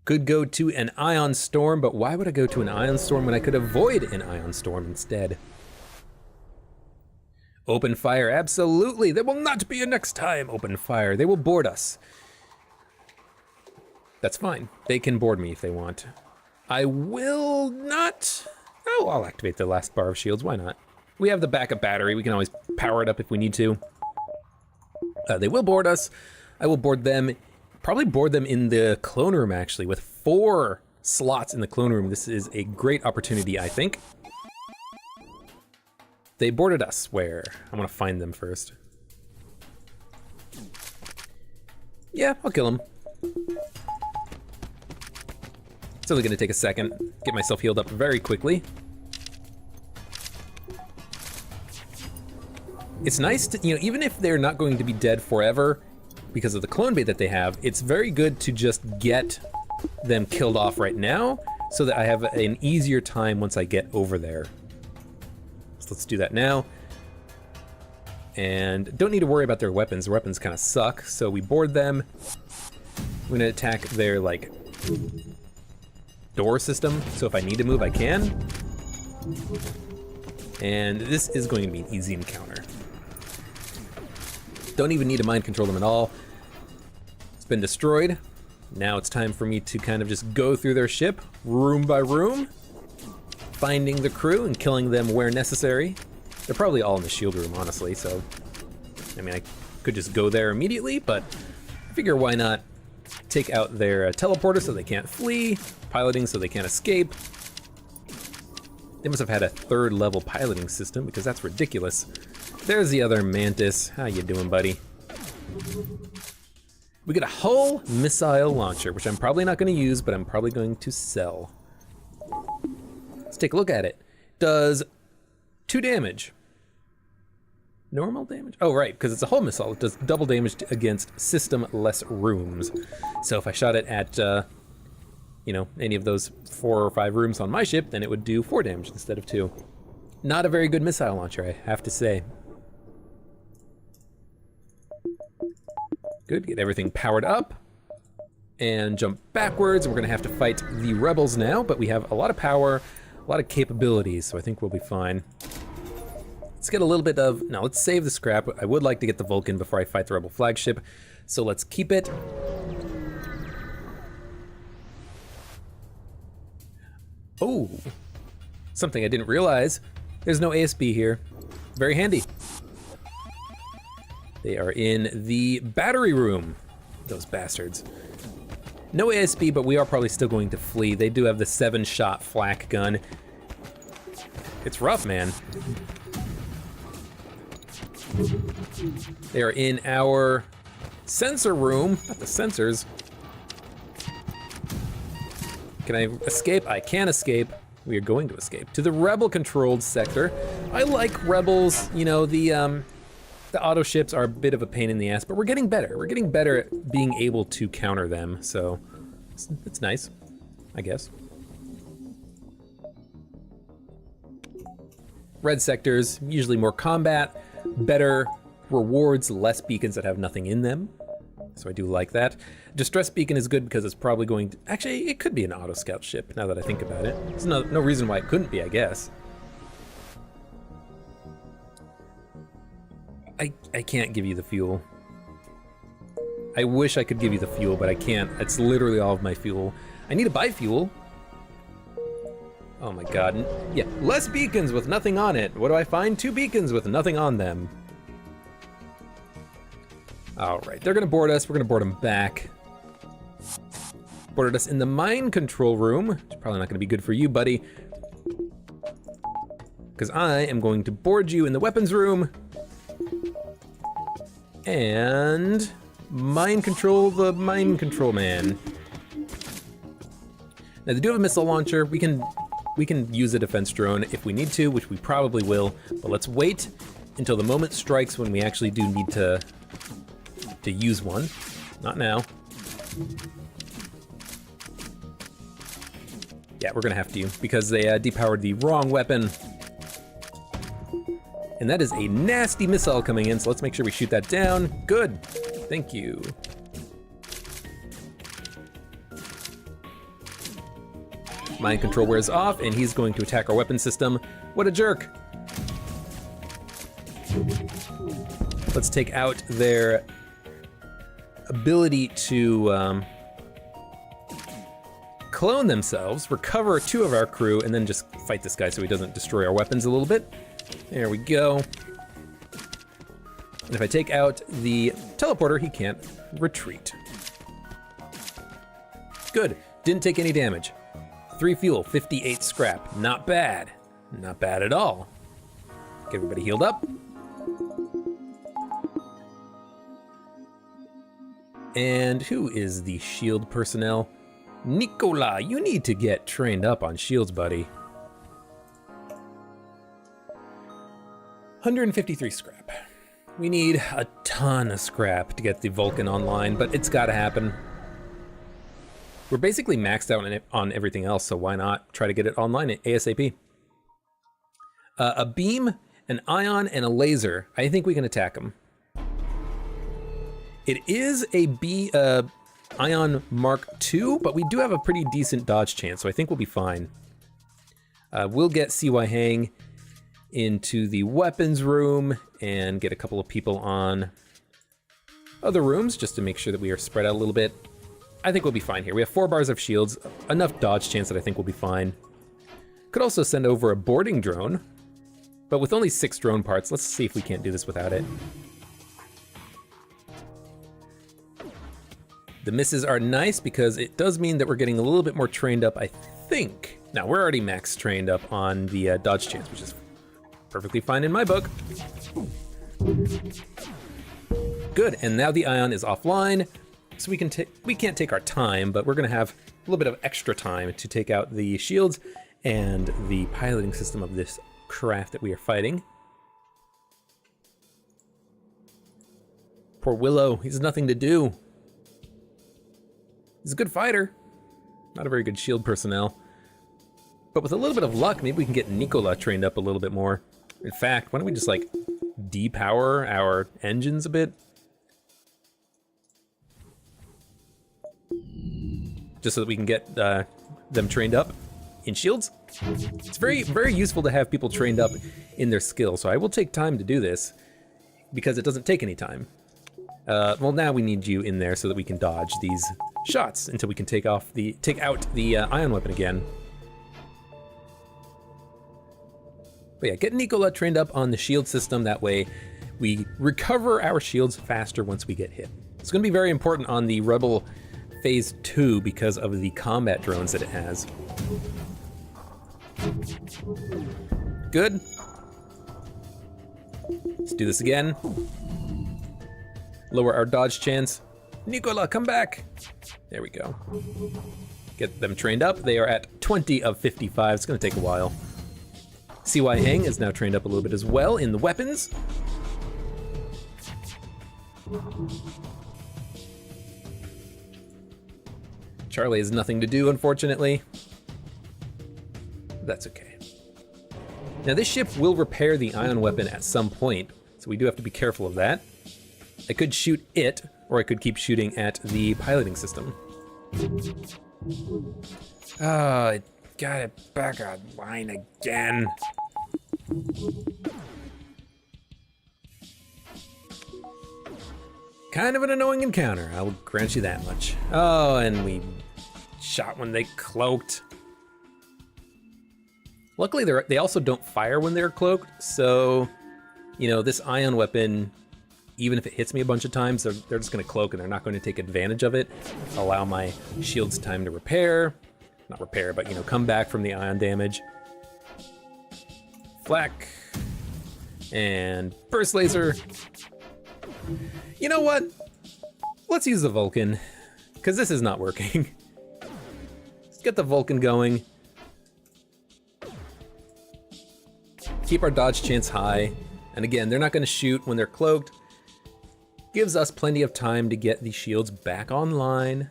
Could go to an ion storm, but why would I go to an ion storm when I could avoid an ion storm instead? Open fire, absolutely. There will not be a next time open fire. They will board us. That's fine. They can board me if they want. I will not. Oh, I'll activate the last bar of shields. Why not? We have the backup battery. We can always power it up if we need to. They will board us. I will board them. Probably board them in the clone room, actually, with 4 slots in the clone room. This is a great opportunity, I think. They boarded us. Where? I want to find them first. Yeah, I'll kill them. It's only going to take a second. Get myself healed up very quickly. It's nice to, even if they're not going to be dead forever because of the clone bait that they have, it's very good to just get them killed off right now so that I have an easier time once I get over there. So let's do that now. And don't need to worry about their weapons. Their weapons kind of suck, so we board them. I'm gonna attack their, like, door system, so if I need to move, I can. And this is going to be an easy encounter. Don't even need to mind control them at all. It's been destroyed. Now it's time for me to kind of just go through their ship, room by room, finding the crew and killing them where necessary. They're probably all in the shield room, honestly, so, I mean, I could just go there immediately, but I figure why not take out their teleporter so they can't flee, piloting so they can't escape. They must have had a 3rd level piloting system because that's ridiculous. There's the other Mantis. How you doing, buddy? We get a hull missile launcher, which I'm probably not going to use, but I'm probably going to sell. Let's take a look at it. Does 2 damage. Normal damage? Oh, right, because it's a hull missile. It does double damage against system-less rooms. So if I shot it at, any of those 4 or 5 rooms on my ship, then it would do 4 damage instead of 2. Not a very good missile launcher, I have to say. Good, get everything powered up. And jump backwards. We're gonna have to fight the rebels now, but we have a lot of power, a lot of capabilities, so I think we'll be fine. Let's get a little bit of, now let's save the scrap. I would like to get the Vulcan before I fight the rebel flagship, so let's keep it. Oh, something I didn't realize. There's no ASB here. Very handy. They are in the battery room, those bastards. No ASB, but we are probably still going to flee. They do have the 7-shot flak gun. It's rough, man. They are in our sensor room, not the sensors. Can I escape? I can escape. We are going to escape to the rebel-controlled sector. I like rebels. The auto ships are a bit of a pain in the ass, but we're getting better. We're getting better at being able to counter them, so it's nice, I guess. Red sectors, usually more combat, better rewards, less beacons that have nothing in them. So I do like that. Distress beacon is good because it's probably going to, actually, it could be an auto scout ship now that I think about it. There's no reason why it couldn't be, I guess. I can't give you the fuel. I wish I could give you the fuel, but I can't. It's literally all of my fuel. I need to buy fuel. Oh my god. Yeah, less beacons with nothing on it. What do I find? 2 beacons with nothing on them. All right, they're gonna board us. We're gonna board them back. Boarded us in the mine control room, which is probably not gonna be good for you, buddy. Because I am going to board you in the weapons room. And mind control the mind control man. Now they do have a missile launcher. We can use a defense drone if we need to, which we probably will. But let's wait until the moment strikes when we actually do need to use one. Not now. Yeah, we're gonna have to because they depowered the wrong weapon. And that is a nasty missile coming in, so let's make sure we shoot that down. Good, thank you. Mind control wears off, and he's going to attack our weapon system. What a jerk! Let's take out their ability to clone themselves, recover 2 of our crew, and then just fight this guy so he doesn't destroy our weapons a little bit. There we go. And if I take out the teleporter, he can't retreat. Good, didn't take any damage. 3 fuel, 58 scrap, not bad. Not bad at all. Get everybody healed up. And who is the shield personnel? Nicola, you need to get trained up on shields, buddy. 153 scrap. We need a ton of scrap to get the Vulcan online, but it's gotta happen. We're basically maxed out on everything else, so why not try to get it online ASAP? A beam, an ion, and a laser. I think we can attack them. It is a ion Mark II, but we do have a pretty decent dodge chance, so I think we'll be fine. We'll get CY Hang into the weapons room and get a couple of people on other rooms just to make sure that we are spread out a little bit. I think we'll be fine here. We have 4 bars of shields, enough dodge chance that I think we'll be fine. Could also send over a boarding drone, but with only 6 drone parts, let's see if we can't do this without it. The misses are nice because it does mean that we're getting a little bit more trained up, I think. Now, we're already max trained up on the dodge chance, which is perfectly fine in my book. Good, and now the ion is offline, so we can't take our time, but we're gonna have a little bit of extra time to take out the shields and the piloting system of this craft that we are fighting. Poor Willow, he has nothing to do. He's a good fighter, not a very good shield personnel. But with a little bit of luck, maybe we can get Nicola trained up a little bit more. In fact, why don't we just like depower our engines a bit? Just so that we can get them trained up in shields. It's very, very useful to have people trained up in their skills, so I will take time to do this because it doesn't take any time. Well, now we need you in there so that we can dodge these shots until we can take out the ion weapon again. But yeah, get Nicola trained up on the shield system. That way we recover our shields faster once we get hit. It's going to be very important on the Rebel Phase 2 because of the combat drones that it has. Good. Let's do this again. Lower our dodge chance. Nicola, come back. There we go. Get them trained up. They are at 20 of 55. It's going to take a while. CY Hang is now trained up a little bit as well in the weapons. Charlie has nothing to do, unfortunately. That's okay. Now this ship will repair the ion weapon at some point, so we do have to be careful of that. I could shoot it, or I could keep shooting at the piloting system. Oh, it got it back online again. Kind of an annoying encounter, I will grant you that much. Oh, and we shot when they cloaked. Luckily, they also don't fire when they're cloaked, so, you know, this ion weapon, even if it hits me a bunch of times, they're just gonna cloak and they're not going to take advantage of it. Allow my shields time to repair. Not repair, but, you know, come back from the ion damage. Flak. And burst laser. You know what? Let's use the Vulcan, because this is not working. Let's get the Vulcan going. Keep our dodge chance high. And again, they're not going to shoot when they're cloaked. Gives us plenty of time to get the shields back online.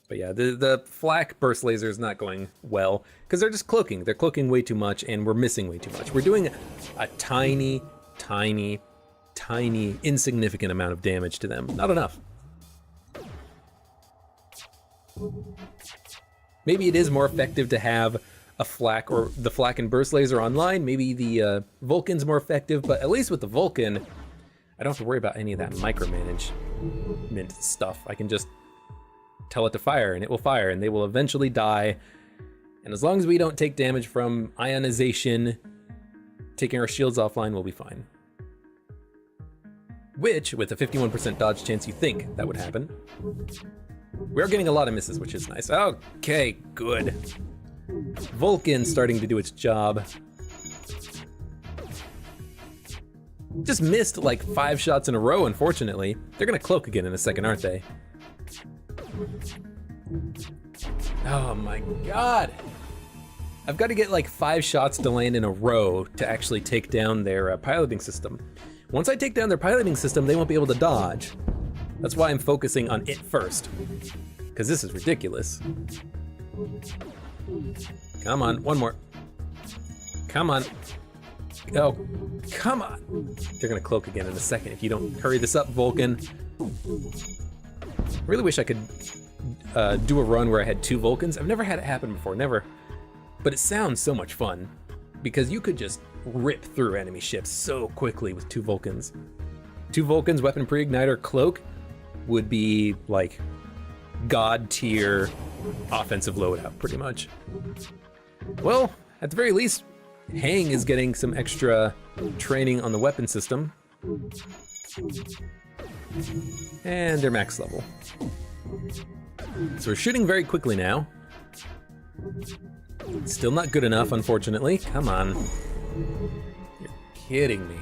But yeah, the flak burst laser is not going well because they're just cloaking. They're cloaking way too much and we're missing way too much. We're doing a tiny, tiny, tiny, insignificant amount of damage to them. Not enough. Maybe it is more effective to have a flak or the flak and burst laser online. Maybe the Vulcan's more effective, but at least with the Vulcan, I don't have to worry about any of that micromanagement stuff. I can just tell it to fire and it will fire and they will eventually die. And as long as we don't take damage from ionization, taking our shields offline, we'll be fine. Which, with a 51% dodge chance, you think that would happen. We're getting a lot of misses, which is nice. Okay, good. Vulcan starting to do its job. Just missed like 5 shots in a row, unfortunately. They're gonna cloak again in a second, aren't they? Oh my god. I've got to get like 5 shots to land in a row to actually take down their piloting system. Once I take down their piloting system, they won't be able to dodge. That's why I'm focusing on it first, because this is ridiculous. Come on, one more. Come on. Oh, come on. They're gonna cloak again in a second if you don't hurry this up, Vulcan. I really wish I could do a run where I had 2 Vulcans. I've never had it happen before, never. But it sounds so much fun because you could just rip through enemy ships so quickly with 2 Vulcans. 2 Vulcans, weapon pre-igniter, cloak would be like god tier offensive loadout, pretty much. Well, at the very least, Hang is getting some extra training on the weapon system. And they're max level. So we're shooting very quickly now. Still not good enough, unfortunately. Come on. You're kidding me.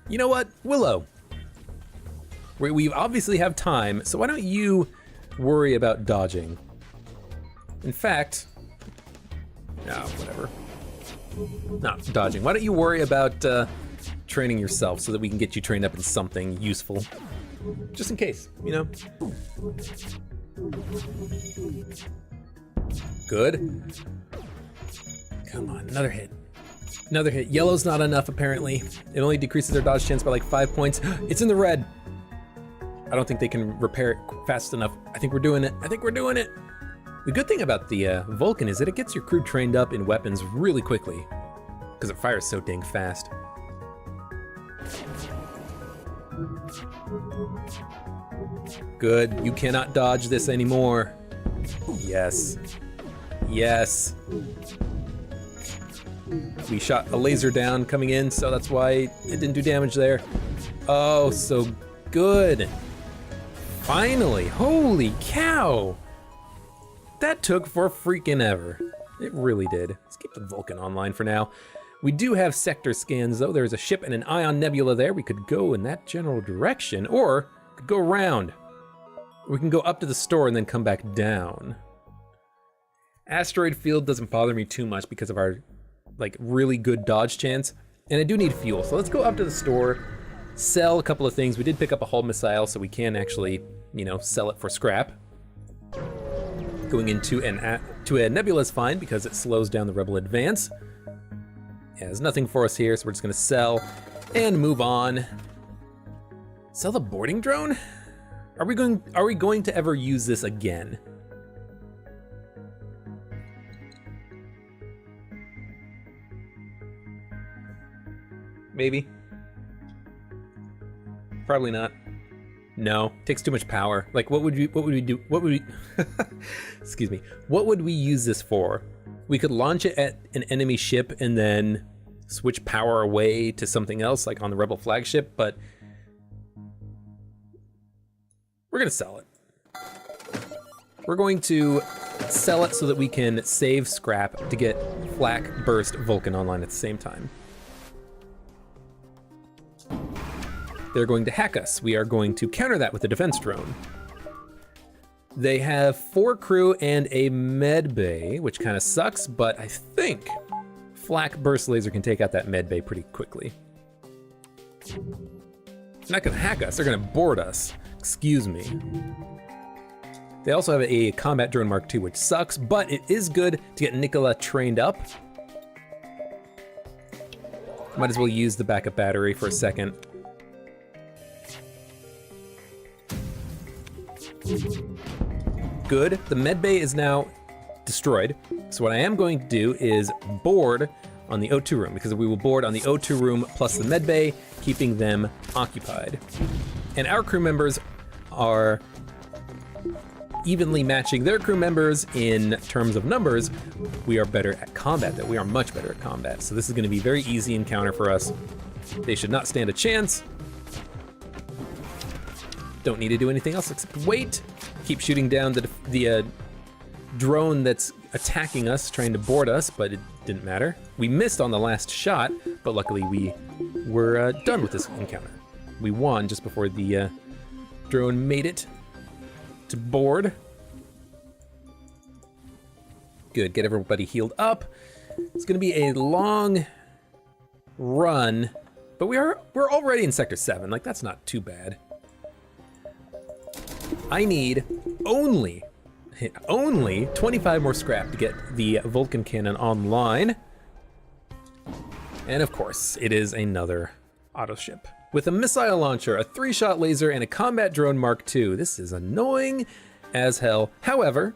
You know what? Willow. We obviously have time, so why don't you worry about dodging? In fact, no, whatever. Not dodging. Why don't you worry about training yourself so that we can get you trained up in something useful? Just in case, you know? Good. Come on, another hit. Another hit. Yellow's not enough, apparently. It only decreases their dodge chance by like 5 points. It's in the red. I don't think they can repair it fast enough. I think we're doing it. I think we're doing it. The good thing about the Vulcan is that it gets your crew trained up in weapons really quickly because it fires so dang fast. Good. You cannot dodge this anymore. Yes. Yes. We shot a laser down coming in, so that's why it didn't do damage there. Oh, so good. Finally. Holy cow. That took for freaking ever. It really did. Let's keep the Vulcan online for now. We do have sector scans, though. There's a ship and an ion nebula there. We could go in that general direction, or could go around. We can go up to the store and then come back down. Asteroid field doesn't bother me too much because of our like really good dodge chance. And I do need fuel, so let's go up to the store, sell a couple of things. We did pick up a hull missile, so we can actually, you know, sell it for scrap. Going into a nebula is fine because it slows down the rebel advance. Yeah, there's nothing for us here, so we're just gonna sell and move on. Sell the boarding drone? Are we going to ever use this again? Maybe. Probably not. No, takes too much power. Like, what would we do? What would we, excuse me. What would we use this for? We could launch it at an enemy ship and then switch power away to something else, like on the Rebel flagship, but we're gonna sell it. We're going to sell it so that we can save scrap to get Flak Burst Vulcan online at the same time. They're going to hack us. We are going to counter that with a defense drone. They have 4 crew and a med bay, which kind of sucks, but I think Flak Burst Laser can take out that med bay pretty quickly. They're not gonna hack us, they're gonna board us. Excuse me. They also have a combat drone Mark II, which sucks, but it is good to get Nicola trained up. Might as well use the backup battery for a second. good. The med bay is now destroyed. So what I am going to do is board on the O2 room, because we will board on the O2 room plus the med bay, keeping them occupied. And our crew members are evenly matching their crew members in terms of numbers. We are better at combat, though. We are much better at combat. So this is going to be a very easy encounter for us. They should not stand a chance. Don't need to do anything else except wait. Keep shooting down the drone that's attacking us, trying to board us, but it didn't matter. We missed on the last shot, but luckily we were done with this encounter. We won just before the drone made it to board. Good, get everybody healed up. It's gonna be a long run, but we're already in Sector 7, like that's not too bad. I need only 25 more scrap to get the Vulcan cannon online. And of course, it is another auto ship. With a missile launcher, a 3-shot laser, and a combat drone Mark II. This is annoying as hell. However,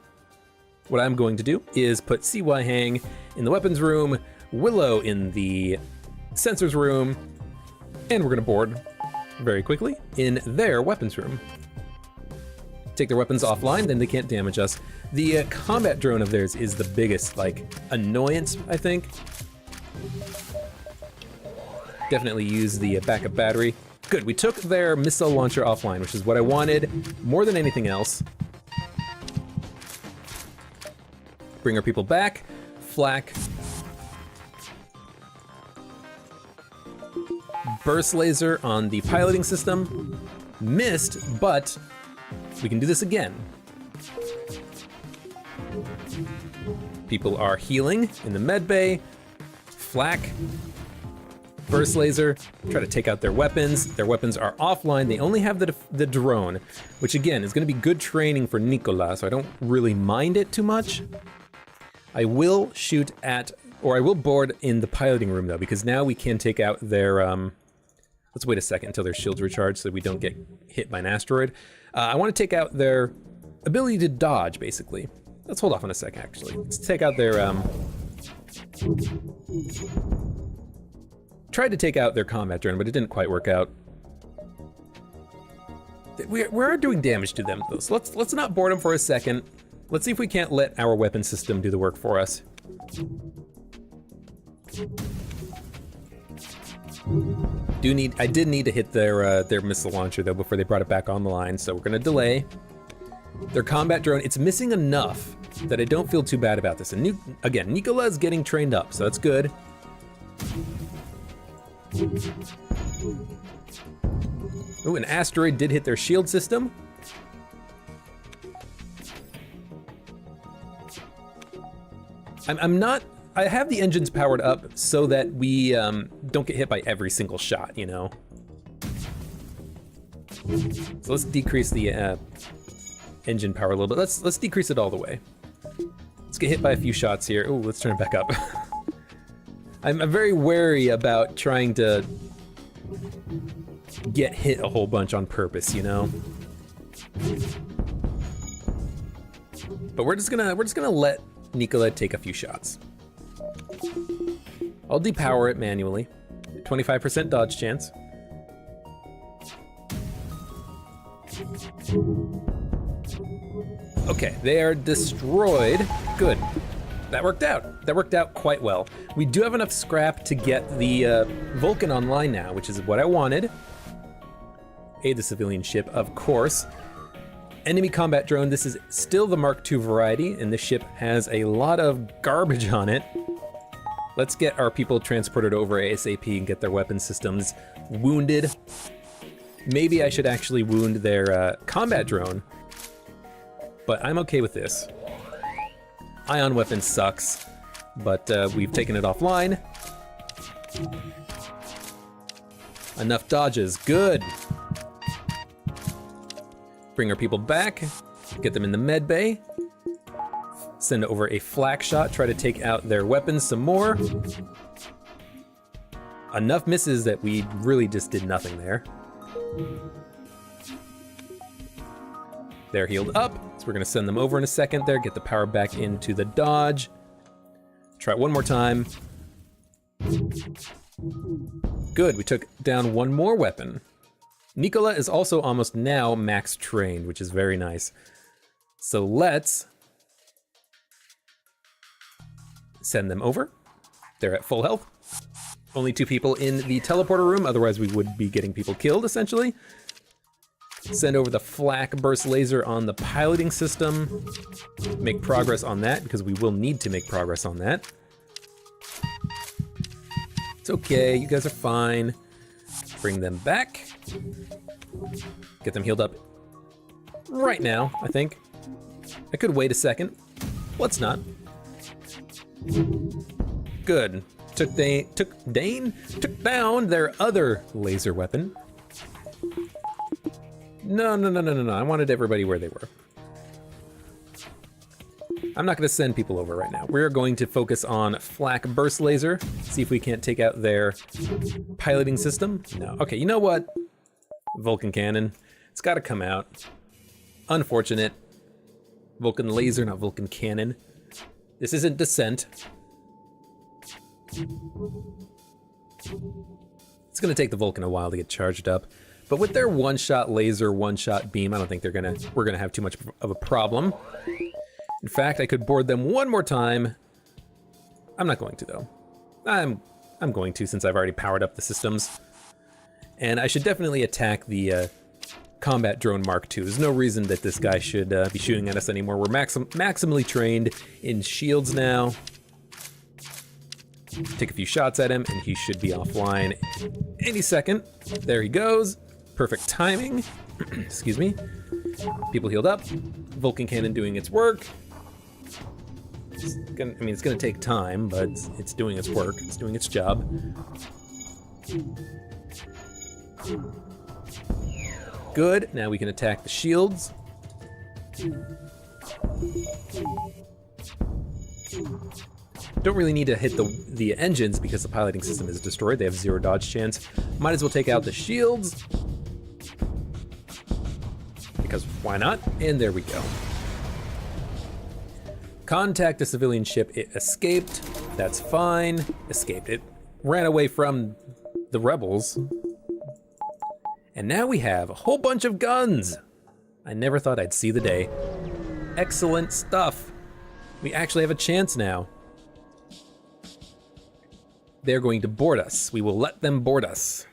what I'm going to do is put CY Hang in the weapons room, Willow in the sensors room, and we're gonna board very quickly in their weapons room. Take their weapons offline, then they can't damage us. The combat drone of theirs is the biggest, like, annoyance, I think. Definitely use the backup battery. Good, we took their missile launcher offline, which is what I wanted more than anything else. Bring our people back. Flak. Burst laser on the piloting system. Missed, but we can do this again. People are healing in the med bay. Flak. Burst laser, try to take out their weapons. Their weapons are offline. They only have the drone, which again is gonna be good training for Nicola, so I don't really mind it too much. I will shoot at, or I will board in the piloting room though, because now we can take out their, let's wait a second until their shields recharge so we don't get hit by an asteroid. I wanna take out their ability to dodge, basically. Let's hold off on a second, actually. Let's take out their, tried to take out their combat drone, but it didn't quite work out. We are doing damage to them though, so let's not board them for a second. Let's see if we can't let our weapon system do the work for us. I did need to hit their missile launcher though before they brought it back on the line, so we're gonna delay. Their combat drone, it's missing enough that I don't feel too bad about this. And again, Nicola is getting trained up, so that's good. Oh, an asteroid did hit their shield system. I have the engines powered up so that we don't get hit by every single shot, you know? So let's decrease the engine power a little bit. Let's decrease it all the way. Let's get hit by a few shots here. Oh, let's turn it back up. I'm very wary about trying to get hit a whole bunch on purpose, you know? But we're just gonna let Nicola take a few shots. I'll depower it manually. 25% dodge chance. Okay, they are destroyed. Good. That worked out. That worked out quite well. We do have enough scrap to get the Vulcan online now, which is what I wanted. Aid the civilian ship, of course. Enemy combat drone, this is still the Mark II variety, and this ship has a lot of garbage on it. Let's get our people transported over ASAP and get their weapon systems wounded. Maybe I should actually wound their combat drone, but I'm okay with this. Ion weapon sucks, but we've taken it offline. Enough dodges, good. Bring our people back, get them in the med bay. Send over a flak shot, try to take out their weapons some more. Enough misses that we really just did nothing there. They're healed up, so we're gonna send them over in a second there, get the power back into the dodge. Try it one more time. Good, we took down one more weapon. Nicola is also almost now max trained, which is very nice. So let's send them over. They're at full health. Only 2 people in the teleporter room, otherwise we would be getting people killed, essentially. Send over the flak burst laser on the piloting system. Make progress on that, because we will need to make progress on that. It's okay, you guys are fine. Bring them back. Get them healed up right now, I think. I could wait a second. Let's not. Good. Took down their other laser weapon. No. I wanted everybody where they were. I'm not going to send people over right now. We're going to focus on flak burst laser. See if we can't take out their piloting system. No. Okay, you know what? Vulcan cannon. It's got to come out. Unfortunate. Vulcan laser, not Vulcan cannon. This isn't Descent. It's gonna take the Vulcan a while to get charged up, but with their one-shot laser, one-shot beam, I don't think we're gonna have too much of a problem. In fact, I could board them one more time. I'm not going to though. I'm going to, since I've already powered up the systems. And I should definitely attack the combat drone Mark II. There's no reason that this guy should be shooting at us anymore. We're maximally trained in shields now. Take a few shots at him and he should be offline any second. There he goes. Perfect timing. Excuse me. People healed up. Vulcan cannon doing its work. It's gonna take time, but it's doing its work. It's doing its job. Good. Now we can attack the shields. Don't really need to hit the engines because the piloting system is destroyed. They have 0 dodge chance. Might as well take out the shields. Because why not? And there we go. Contact a civilian ship. It escaped. That's fine. Escaped. It ran away from the rebels. And now we have a whole bunch of guns. I never thought I'd see the day. Excellent stuff. We actually have a chance now. They're going to board us. We will let them board us.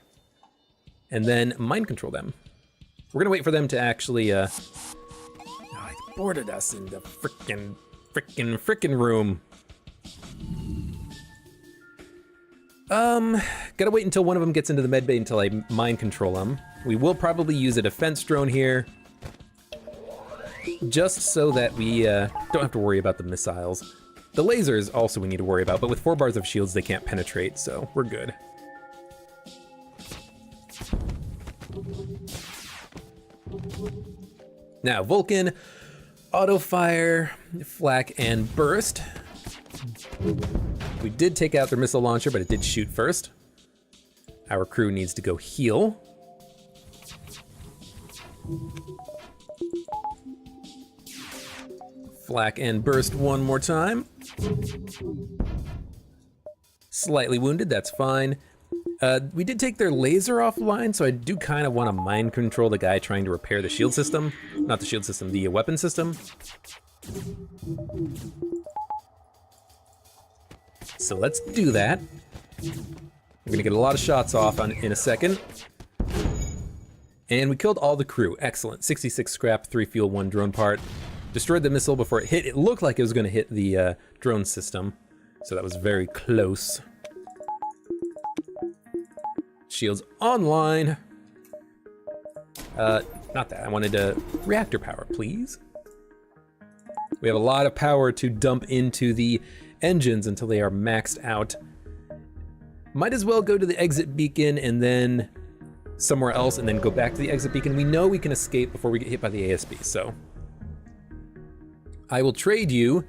And then mind control them. We're gonna wait for them to actually, oh, they boarded us in the frickin' room. Gotta wait until one of them gets into the medbay until I mind control them. We will probably use a defense drone here. Just so that we don't have to worry about the missiles. The lasers also we need to worry about, but with 4 bars of shields they can't penetrate, so we're good. Now, Vulcan, auto fire, flak, and burst. We did take out their missile launcher, but it did shoot first. Our crew needs to go heal. Flak and burst one more time. Slightly wounded, that's fine. We did take their laser offline, so I do kind of want to mind control the guy trying to repair the shield system. Not the shield system, the weapon system. So let's do that. We're gonna get a lot of shots off in a second. And we killed all the crew, excellent. 66 scrap, 3 fuel, 1 drone part. Destroyed the missile before it hit. It looked like it was gonna hit the drone system, so that was very close. Shields online. Not that, I wanted reactor power, please. We have a lot of power to dump into the engines until they are maxed out. Might as well go to the exit beacon and then somewhere else and then go back to the exit beacon. We know we can escape before we get hit by the ASB, so. I will trade you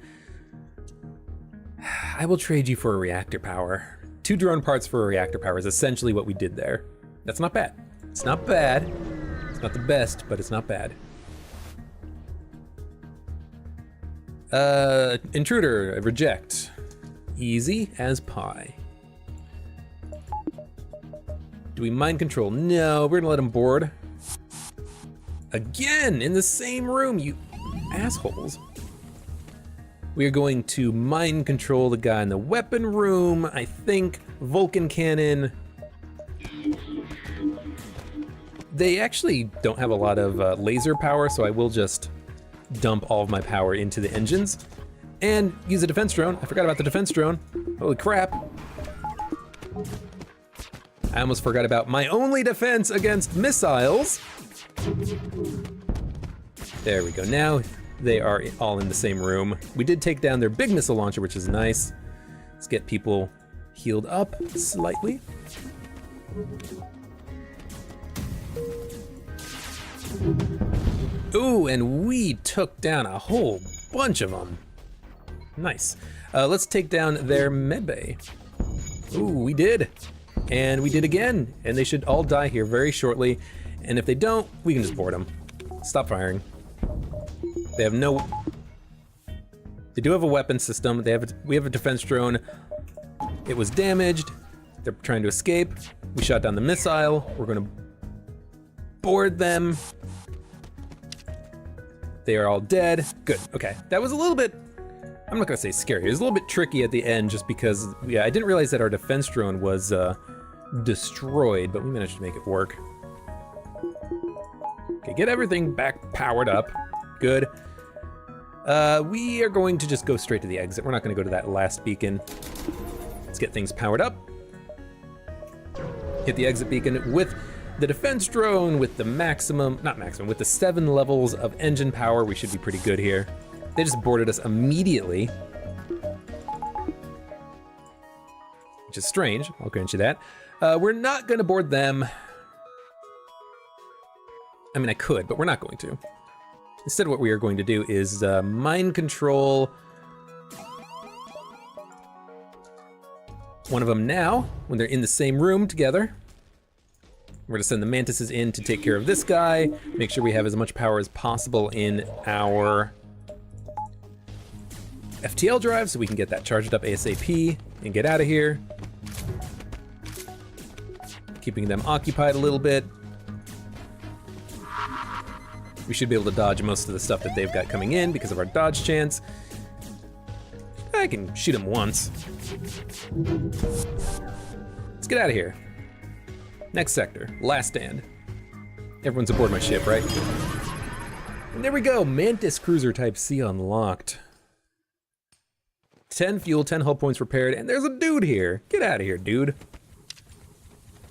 for a reactor power. 2 drone parts for a reactor power is essentially what we did there. That's not bad. It's not bad. It's not the best, but it's not bad. Intruder, reject. Easy as pie. Do we mind control? No, we're gonna let him board. Again, in the same room, you assholes. We are going to mind control the guy in the weapon room. I think Vulcan cannon. They actually don't have a lot of laser power, so I will just dump all of my power into the engines and use a defense drone. I forgot about the defense drone. Holy crap. I almost forgot about my only defense against missiles. There we go. Now they are all in the same room. We did take down their big missile launcher, which is nice. Let's get people healed up slightly. Ooh, and we took down a whole bunch of them. Nice. Let's take down their medbay. Ooh, we did. And we did again. And they should all die here very shortly. And if they don't, we can just board them. Stop firing. They have no... They do have a weapon system. We have a defense drone. It was damaged. They're trying to escape. We shot down the missile. We're gonna board them. They are all dead. Good, okay. That was a little bit, I'm not gonna say scary. It was a little bit tricky at the end just because, yeah, I didn't realize that our defense drone was destroyed, but we managed to make it work. Okay, get everything back powered up. Good. We are going to just go straight to the exit. We're not gonna go to that last beacon. Let's get things powered up. Hit the exit beacon with the defense drone with the with the 7 levels of engine power. We should be pretty good here. They just boarded us immediately, which is strange, I'll grant you that. We're not gonna board them. I mean, I could, but we're not going to. Instead, what we are going to do is mind control one of them now, when they're in the same room together. We're gonna send the Mantises in to take care of this guy, make sure we have as much power as possible in our FTL drive so we can get that charged up ASAP and get out of here. Keeping them occupied a little bit. We should be able to dodge most of the stuff that they've got coming in because of our dodge chance. I can shoot him once. Let's get out of here. Next sector, last stand. Everyone's aboard my ship, right? And there we go, Mantis Cruiser Type C unlocked. 10 fuel, 10 hull points repaired, and there's a dude here. Get out of here, dude.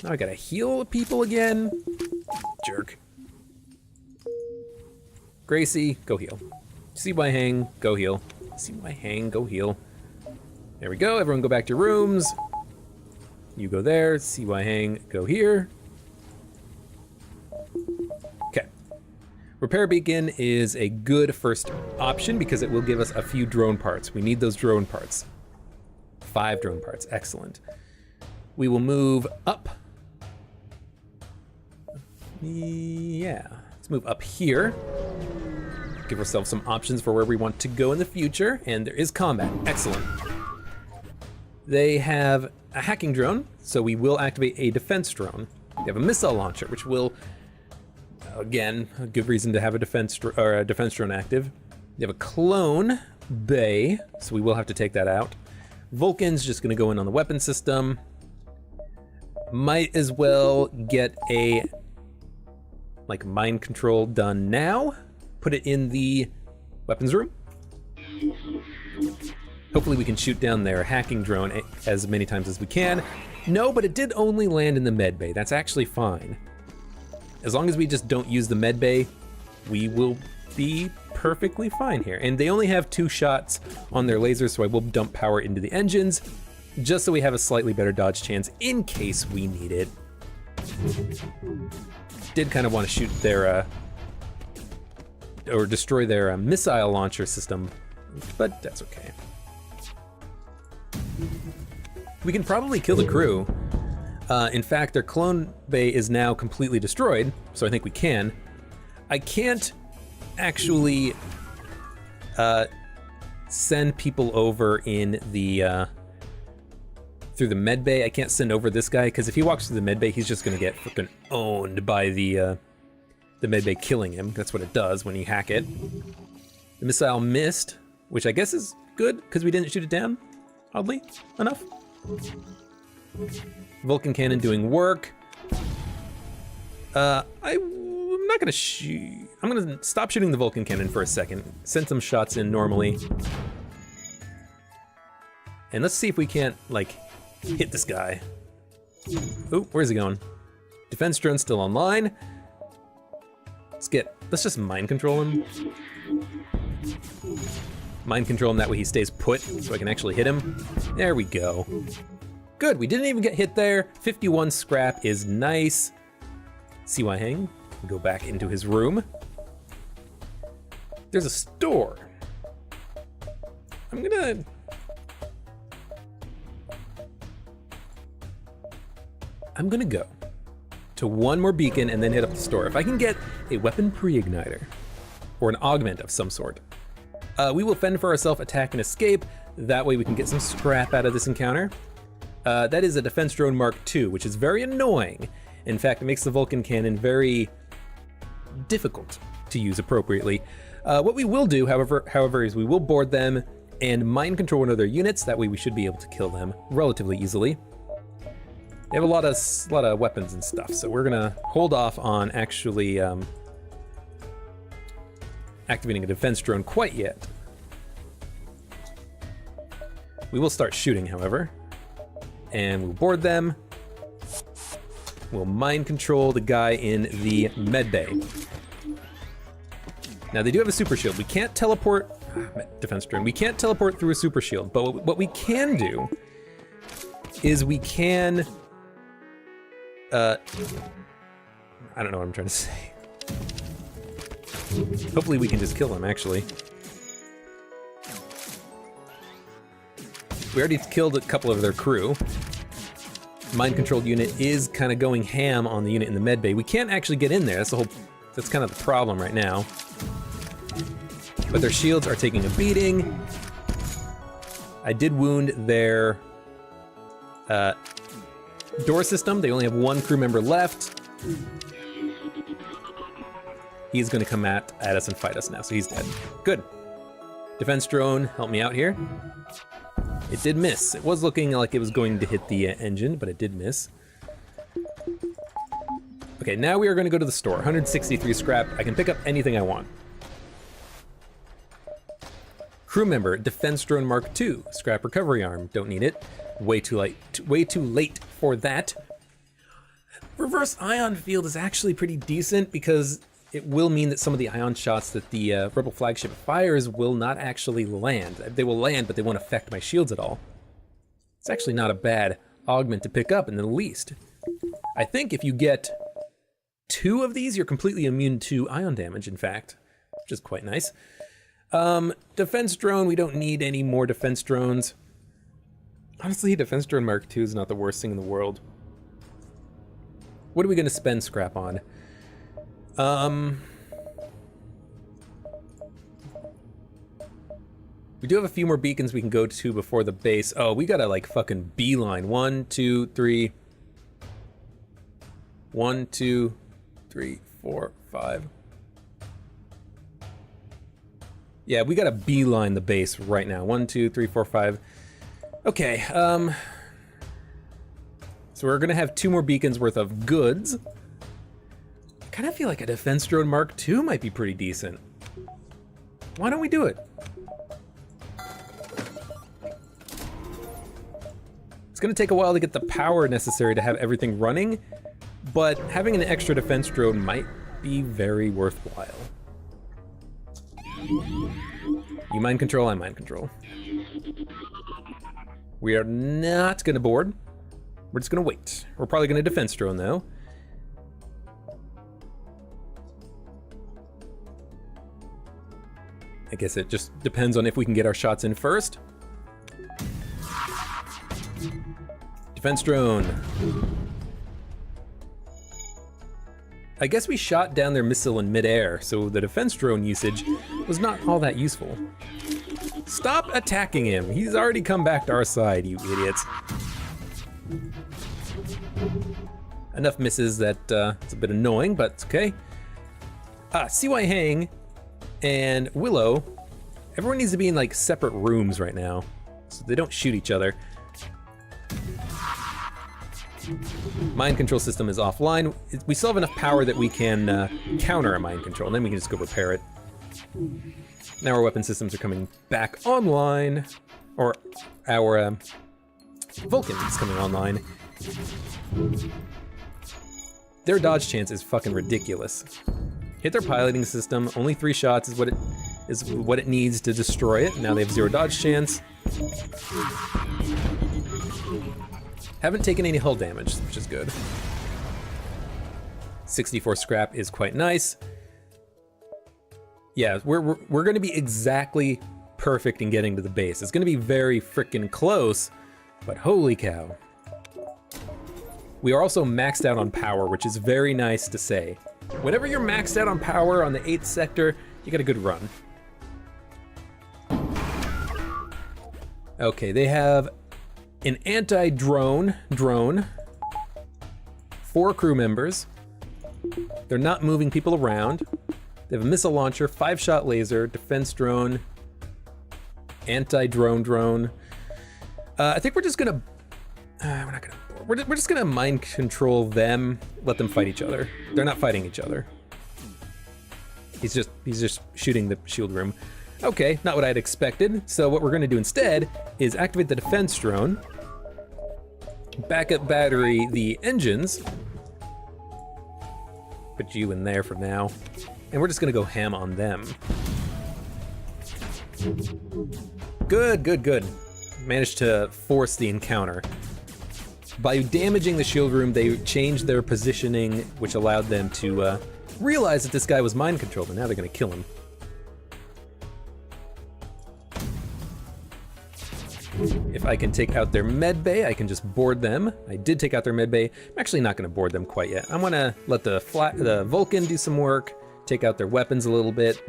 Now I gotta heal people again. Jerk. Gracie, go heal. CY Hang, go heal. CY Hang, go heal. There we go, everyone go back to rooms. You go there, CY Hang, go here. Okay. Repair beacon is a good first option because it will give us a few drone parts. We need those drone parts. 5 drone parts, excellent. We will move up. Yeah, let's move up here. Give ourselves some options for where we want to go in the future, and there is combat, excellent. They have a hacking drone, so we will activate a defense drone. They have a missile launcher, which will, again, a good reason to have a defense drone active. They have a clone bay, so we will have to take that out. Vulcan's just gonna go in on the weapon system. Might as well get a, like, mind control done now. Put it in the weapons room. Hopefully we can shoot down their hacking drone as many times as we can. No, but it did only land in the med bay. That's actually fine. As long as we just don't use the med bay, we will be perfectly fine here. And they only have 2 shots on their lasers, so I will dump power into the engines, just so we have a slightly better dodge chance in case we need it. Did kind of want to shoot their, or destroy their missile launcher system, but that's okay. We can probably kill the crew. In fact, their clone bay is now completely destroyed, so I think we can. I can't actually send people over in the through the med bay. I can't send over this guy because if he walks through the med bay, he's just gonna get freaking owned by the med bay, killing him. That's what it does when you hack it. The missile missed, which I guess is good because we didn't shoot it down, oddly enough. Vulcan cannon doing work. I'm not gonna shoot. I'm gonna stop shooting the Vulcan cannon for a second. Send some shots in normally. And let's see if we can't, like, hit this guy. Oh, where's he going? Defense drone still online. Let's just mind control him. Mind control him, that way he stays put, so I can actually hit him. There we go. Good, we didn't even get hit there. 51 scrap is nice. CY Hang, go back into his room. There's a store. I'm gonna go to one more beacon and then hit up the store. If I can get a weapon pre-igniter or an augment of some sort, we will fend for ourselves, attack and escape. That way we can get some scrap out of this encounter. That is a defense drone Mark II, which is very annoying. In fact, it makes the Vulcan cannon very difficult to use appropriately. What we will do, however, is we will board them and mind control one of their units. That way we should be able to kill them relatively easily. They have a lot of weapons and stuff, so we're gonna hold off on actually activating a defense drone quite yet. We will start shooting, however, and we'll board them. We'll mind control the guy in the med bay. Now they do have a super shield. We can't teleport, defense drone. We can't teleport through a super shield, but what we can do is we can, I don't know what I'm trying to say. Hopefully we can just kill him, actually. We already killed a couple of their crew. Mind controlled unit is kind of going ham on the unit in the med bay. We can't actually get in there. That's kind of the problem right now. But their shields are taking a beating. I did wound their door system. They only have one crew member left. He's gonna come at us and fight us now, so he's dead. Good. Defense drone, help me out here. It did miss. It was looking like it was going to hit the engine, but it did miss. Okay, now we are gonna go to the store. 163 scrap. I can pick up anything I want. Crew member, defense drone Mark II, scrap recovery arm. Don't need it. Way too late for that. Reverse ion field is actually pretty decent because it will mean that some of the ion shots that the Rebel flagship fires will not actually land. They will land, but they won't affect my shields at all. It's actually not a bad augment to pick up in the least. I think if you get 2 of these, you're completely immune to ion damage, in fact, which is quite nice. Defense drone, we don't need any more defense drones. Honestly, defense drone Mark II is not the worst thing in the world. What are we gonna spend scrap on? We do have a few more beacons we can go to before the base. Oh, we gotta like fucking beeline. 1, 2, 3. 1, 2, 3, 4, 5. Yeah, we gotta beeline the base right now. 1, 2, 3, 4, 5. Okay, so we're gonna have 2 more beacons worth of goods. I kind of feel like a defense drone Mark II might be pretty decent. Why don't we do it? It's gonna take a while to get the power necessary to have everything running, but having an extra defense drone might be very worthwhile. You mind control, I mind control. We are not gonna board. We're just gonna wait. We're probably gonna defense drone though. I guess it just depends on if we can get our shots in first. Defense drone. I guess we shot down their missile in midair, so the defense drone usage was not all that useful. Stop attacking him. He's already come back to our side, you idiots. Enough misses that it's a bit annoying, but it's okay. CY Hang and Willow, everyone needs to be in like separate rooms right now, so they don't shoot each other. Mind control system is offline. We still have enough power that we can counter a mind control, and then we can just go repair it. Now our weapon systems are coming back online, or our Vulcan is coming online. Their dodge chance is fucking ridiculous. Hit their piloting system, only 3 shots is what it needs to destroy it. Now they have 0 dodge chance. Haven't taken any hull damage, which is good. 64 scrap is quite nice. Yeah, we're gonna be exactly perfect in getting to the base. It's gonna be very freaking close, but holy cow. We are also maxed out on power, which is very nice to say. Whenever you're maxed out on power on the 8th sector, you got a good run. Okay, they have an anti-drone drone, 4 crew members. They're not moving people around. They have a missile launcher, 5-shot laser, defense drone, anti-drone drone. I think we're just gonna, we're just gonna mind control them, let them fight each other. They're not fighting each other. He's just shooting the shield room. Okay, not what I'd expected. So what we're gonna do instead is activate the defense drone, backup battery the engines, put you in there for now, and we're just gonna go ham on them. Good, good, good. Managed to force the encounter. By damaging the shield room, they changed their positioning, which allowed them to realize that this guy was mind controlled, and now they're gonna kill him. If I can take out their med bay, I can just board them. I did take out their med bay. I'm actually not gonna board them quite yet. I wanna let the Vulcan do some work, take out their weapons a little bit.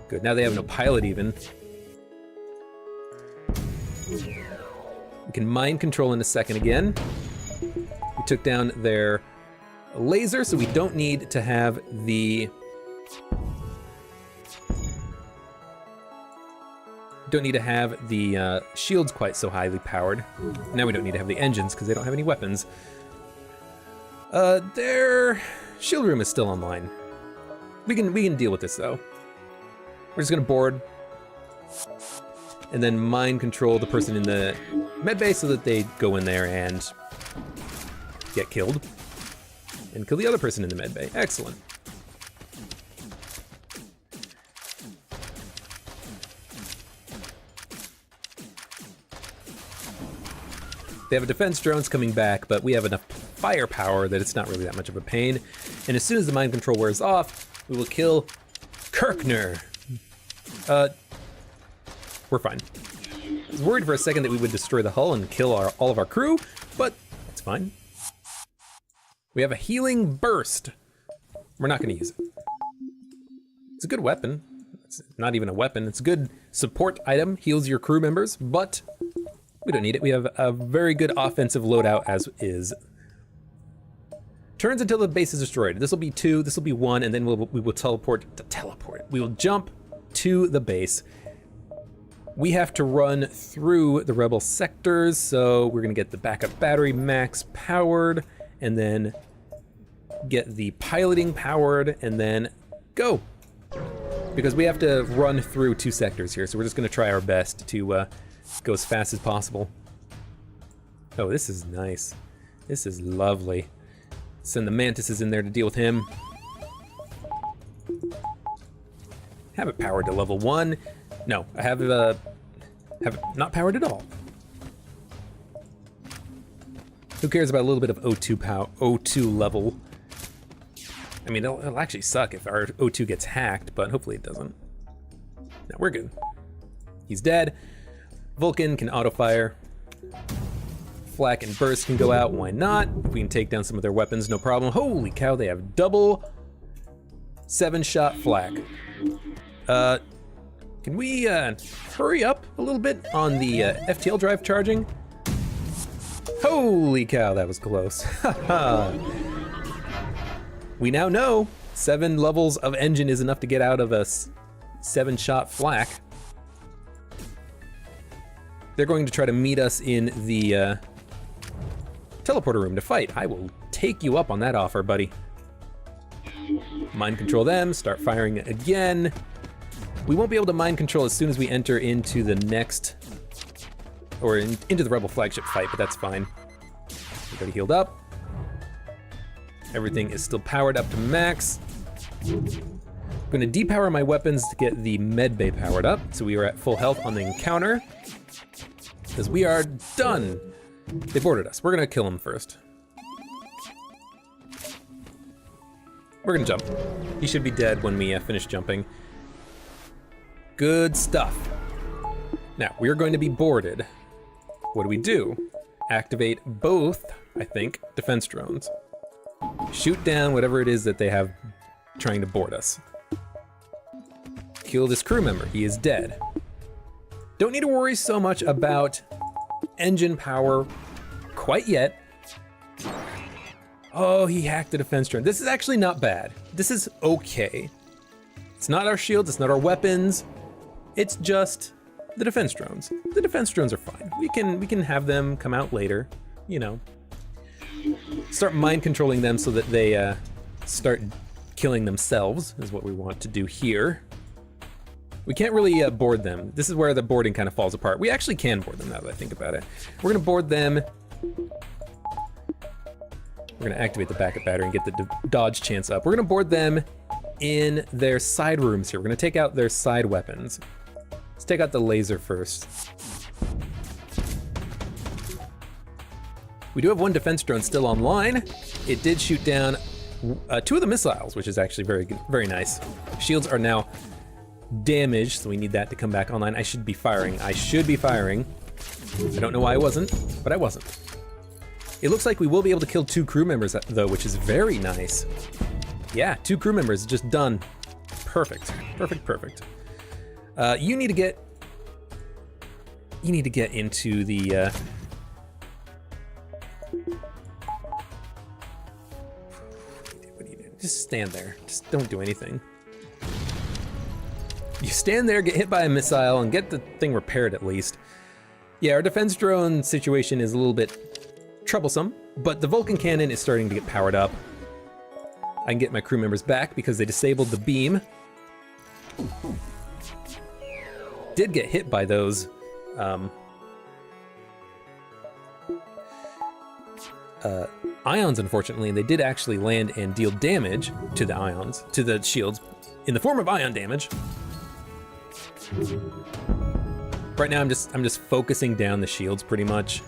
Good, now they have no pilot even. We can mind control in a second again. We took down their laser, so we don't need to have the shields quite so highly powered. Now we don't need to have the engines because they don't have any weapons. Their shield room is still online. We can deal with this though. We're just gonna board and then mind control the person in the med bay so that they go in there and get killed. And kill the other person in the med bay. Excellent. They have a defense drones coming back, but we have enough firepower that it's not really that much of a pain. And as soon as the mind control wears off, we will kill Kirkner. We're fine. I was worried for a second that we would destroy the hull and kill all of our crew, but it's fine. We have a healing burst. We're not gonna use it. It's a good weapon. It's not even a weapon. It's a good support item, heals your crew members, but we don't need it. We have a very good offensive loadout as is. Turns until the base is destroyed. This will be 2, this will be 1, and then we will teleport. We will jump to the base. We have to run through the rebel sectors, so we're gonna get the backup battery max powered, and then get the piloting powered, and then go. Because we have to run through 2 sectors here, so we're just gonna try our best to go as fast as possible. Oh, this is nice. This is lovely. Send the Mantises in there to deal with him. Have it powered to level 1. No, I have it not powered at all. Who cares about a little bit of O2 level? I mean, it'll actually suck if our O2 gets hacked, but hopefully it doesn't. No, we're good. He's dead. Vulcan can auto-fire. Flak and burst can go out, why not? If we can take down some of their weapons, no problem. Holy cow, they have double 7-shot flak. Can we hurry up a little bit on the FTL drive charging? Holy cow, that was close. We now know 7 levels of engine is enough to get out of a 7-shot flak. They're going to try to meet us in the teleporter room to fight. I will take you up on that offer, buddy. Mind control them, start firing again. We won't be able to mind control as soon as we enter into the next, or into the Rebel flagship fight, but that's fine. Everybody healed up. Everything is still powered up to max. I'm gonna depower my weapons to get the med bay powered up, so we are at full health on the encounter. Because we are done. They boarded us. We're gonna kill them first. We're gonna jump. He should be dead when we finish jumping. Good stuff. Now, we're going to be boarded. What do? Activate both, I think, defense drones. Shoot down whatever it is that they have trying to board us. Kill this crew member. He is dead. Don't need to worry so much about engine power quite yet. Oh, he hacked the defense drone. This is actually not bad. This is okay. It's not our shields, it's not our weapons. It's just the defense drones. The defense drones are fine. We can have them come out later, you know. Start mind controlling them so that they start killing themselves is what we want to do here. We can't really board them. This is where the boarding kind of falls apart. We actually can board them now that I think about it. We're gonna board them. We're gonna activate the backup battery and get the dodge chance up. We're gonna board them in their side rooms here. We're gonna take out their side weapons. Let's take out the laser first. We do have 1 defense drone still online. It did shoot down 2 of the missiles, which is actually very nice. Shields are now damaged, so we need that to come back online. I should be firing. I don't know why I wasn't, but I wasn't. It looks like we will be able to kill 2 crew members though, which is very nice. Yeah, 2 crew members just done. Perfect, perfect. You need to get into the what do you do? Just stand there. Just don't do anything. You stand there, get hit by a missile, and get the thing repaired at least. Yeah, our defense drone situation is a little bit troublesome, but the Vulcan cannon is starting to get powered up. I can get my crew members back because they disabled the beam. Did get hit by those ions, unfortunately, and they did actually land and deal damage to the ions, to the shields, in the form of ion damage. Right now, I'm just focusing down the shields pretty much,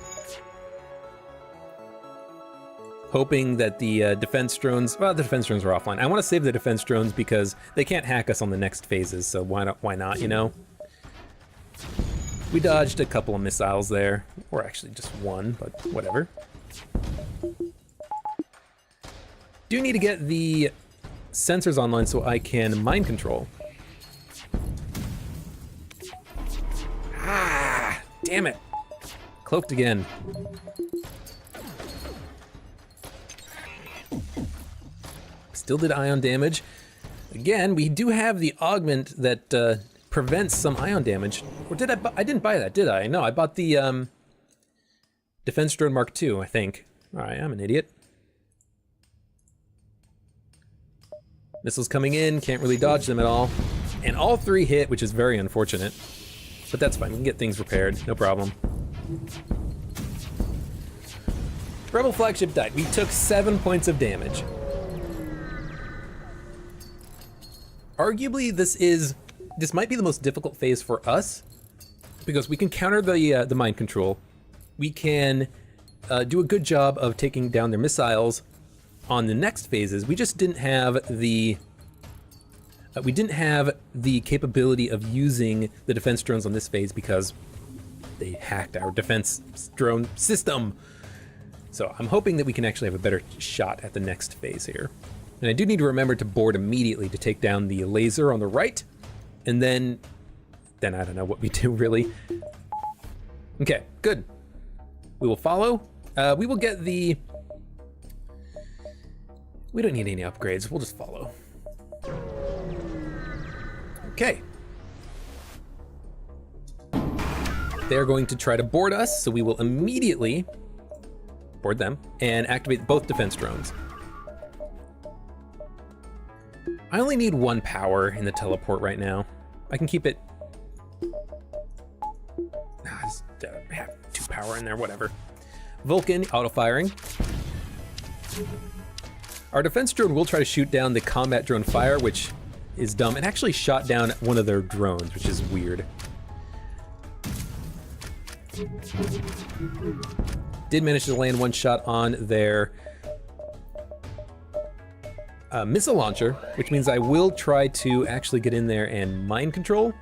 hoping that the defense drones. Well, the defense drones are offline. I want to save the defense drones because they can't hack us on the next phases. So why not? You know. We dodged a couple of missiles there, or actually just 1, but whatever. Do need to get the sensors online so I can mind control. Ah, damn it. Cloaked again. Still did ion damage. Again, we do have the augment that prevents some ion damage. Or did I didn't buy that, did I? No, I bought the Defense Drone Mark II, I think. All right, I'm an idiot. Missiles coming in, can't really dodge them at all. And all 3 hit, which is very unfortunate. But that's fine, we can get things repaired, no problem. Rebel flagship died. We took 7 points of damage. Arguably, this might be the most difficult phase for us, because we can counter the mind control. We can do a good job of taking down their missiles on the next phases. We just didn't have the capability of using the defense drones on this phase because they hacked our defense drone system. So I'm hoping that we can actually have a better shot at the next phase here. And I do need to remember to board immediately to take down the laser on the right. And then I don't know what we do, really. Okay, good. We will follow. We will get the... We don't need any upgrades. We'll just follow. Okay. They're going to try to board us, so we will immediately board them and activate both defense drones. I only need 1 power in the teleport right now. I can keep it... I have 2 power in there, whatever. Vulcan, auto-firing. Our defense drone will try to shoot down the combat drone fire, which is dumb. It actually shot down one of their drones, which is weird. Did manage to land 1 shot on their missile launcher, which means I will try to actually get in there and mind control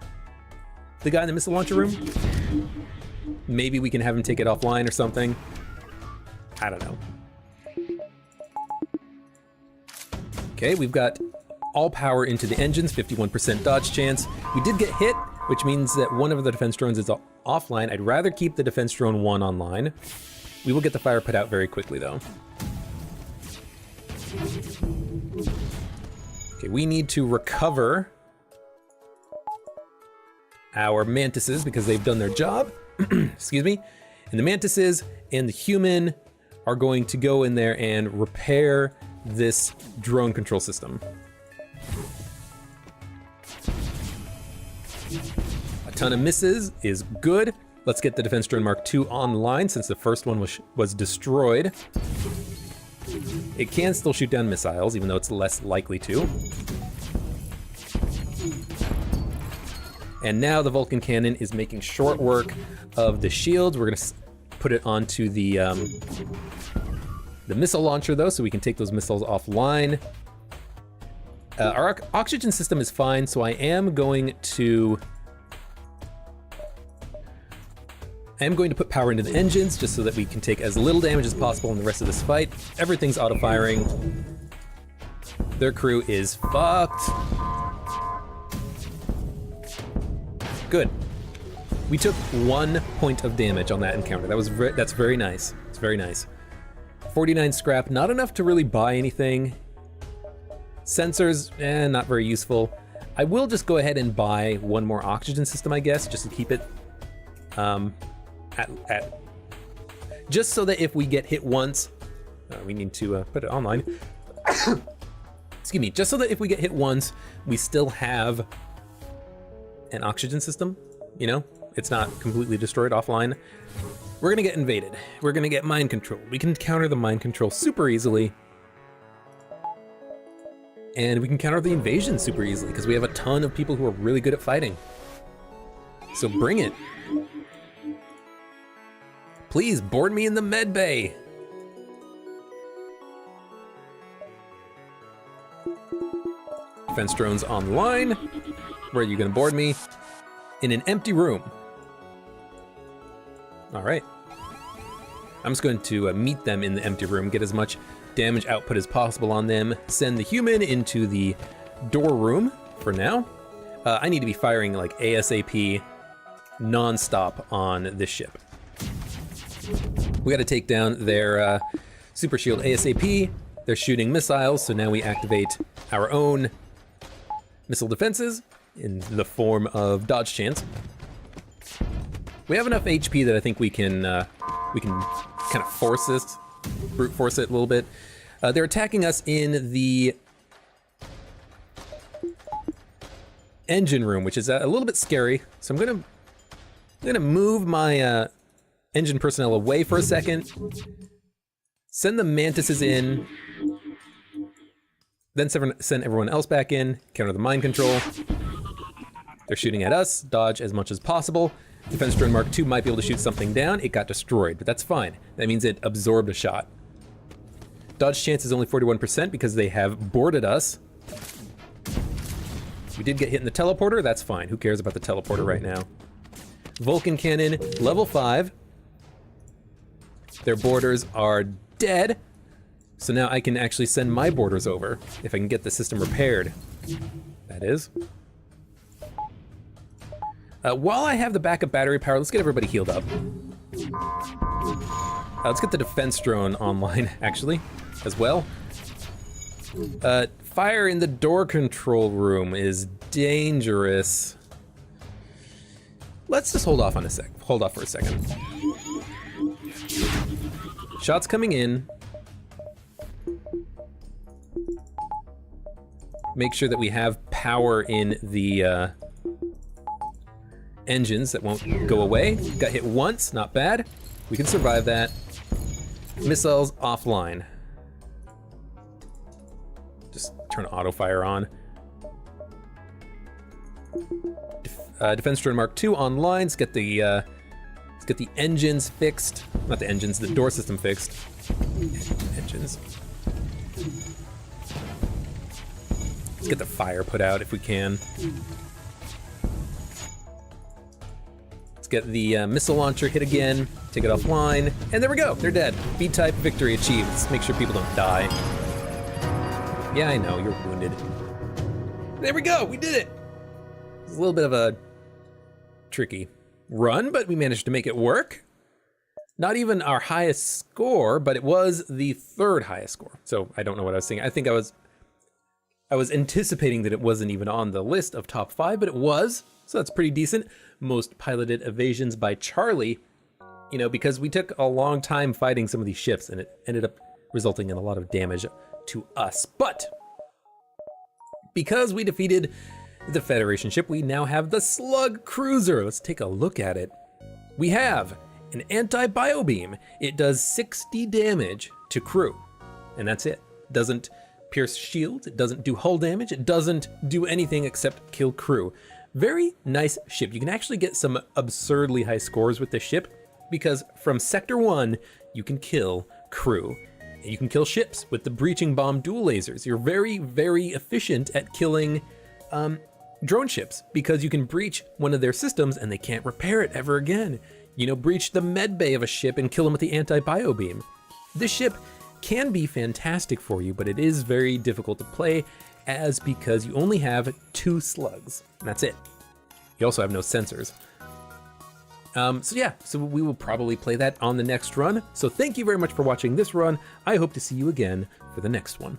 the guy in the missile launcher room. Maybe we can have him take it offline or something. I don't know. Okay, we've got all power into the engines, 51% dodge chance. We did get hit, which means that one of the defense drones is offline. I'd rather keep the defense drone 1 online. We will get the fire put out very quickly, though. Okay, we need to recover our mantises because they've done their job. Excuse me. And the mantises and the human are going to go in there and repair this drone control system. A ton of misses is good. Let's get the Defense Drone Mark II online since the first one was destroyed. It can still shoot down missiles, even though it's less likely to. And now the Vulcan cannon is making short work of the shields. We're gonna put it onto the missile launcher though, so we can take those missiles offline. Our oxygen system is fine, so I am going to put power into the engines just so that we can take as little damage as possible in the rest of this fight. Everything's auto-firing. Their crew is fucked. Good. We took 1 point of damage on that encounter. That's very nice. It's very nice. 49 scrap, not enough to really buy anything. Sensors, not very useful. I will just go ahead and buy 1 more oxygen system, I guess, just to keep it just so that if we get hit once, we need to put it online. Excuse me, just so that if we get hit once, we still have an oxygen system, you know? It's not completely destroyed offline. We're gonna get invaded. We're gonna get mind control. We can counter the mind control super easily. And we can counter the invasion super easily because we have a ton of people who are really good at fighting. So bring it. Please board me in the med bay. Defense drones online. Where are you gonna board me? In an empty room. All right. I'm just going to meet them in the empty room, get as much damage output as possible on them, send the human into the door room for now. I need to be firing like ASAP, non-stop on this ship. We gotta take down their super shield ASAP. They're shooting missiles, so now we activate our own missile defenses in the form of dodge chance. We have enough HP that I think we can kind of force this, brute force it a little bit. They're attacking us in the engine room, which is a little bit scary. So I'm gonna move my engine personnel away for a second, send the mantises in, then send everyone else back in, counter the mind control. They're shooting at us, dodge as much as possible. Defense Drone Mark II might be able to shoot something down. It got destroyed, but that's fine. That means it absorbed a shot. Dodge chance is only 41% because they have boarded us. We did get hit in the teleporter, that's fine. Who cares about the teleporter right now? Vulcan cannon, level 5. Their boarders are dead. So now I can actually send my boarders over if I can get the system repaired. That is. While I have the backup battery power, let's get everybody healed up. Let's get the defense drone online, actually, as well. Fire in the door control room is dangerous. Let's just hold off for a second. Shots coming in. Make sure that we have power in the engines that won't go away. Got hit once, not bad. We can survive that. Missiles offline. Just turn auto fire on. Defense drone Mark II online. Let's get the engines fixed. Not the engines, the door system fixed. Engines. Let's get the fire put out if we can. Let's get the missile launcher hit again. Take it offline. And there we go, they're dead. B-type victory achieved. Let's make sure people don't die. Yeah, I know, you're wounded. There we go, we did it! It's a little bit of a tricky run, but we managed to make it work. Not even our highest score, but it was the third highest score. So I don't know what I was saying. I think I was anticipating that it wasn't even on the list of top 5, but it was, so that's pretty decent. Most piloted evasions by Charlie, you know, because we took a long time fighting some of these ships and it ended up resulting in a lot of damage to us. But because we defeated the Federation ship, we now have the Slug Cruiser. Let's take a look at it. We have an anti-bio beam. It does 60 damage to crew, and that's it. Doesn't pierce shields, it doesn't do hull damage, it doesn't do anything except kill crew. Very nice ship. You can actually get some absurdly high scores with this ship because from Sector 1, you can kill crew. And you can kill ships with the breaching bomb dual lasers. You're very, very efficient at killing drone ships because you can breach one of their systems and they can't repair it ever again. You know, breach the med bay of a ship and kill them with the anti-bio beam. This ship can be fantastic for you, but it is very difficult to play because you only have 2 slugs, and that's it. You also have no sensors. So we will probably play that on the next run. So thank you very much for watching this run. I hope to see you again for the next one.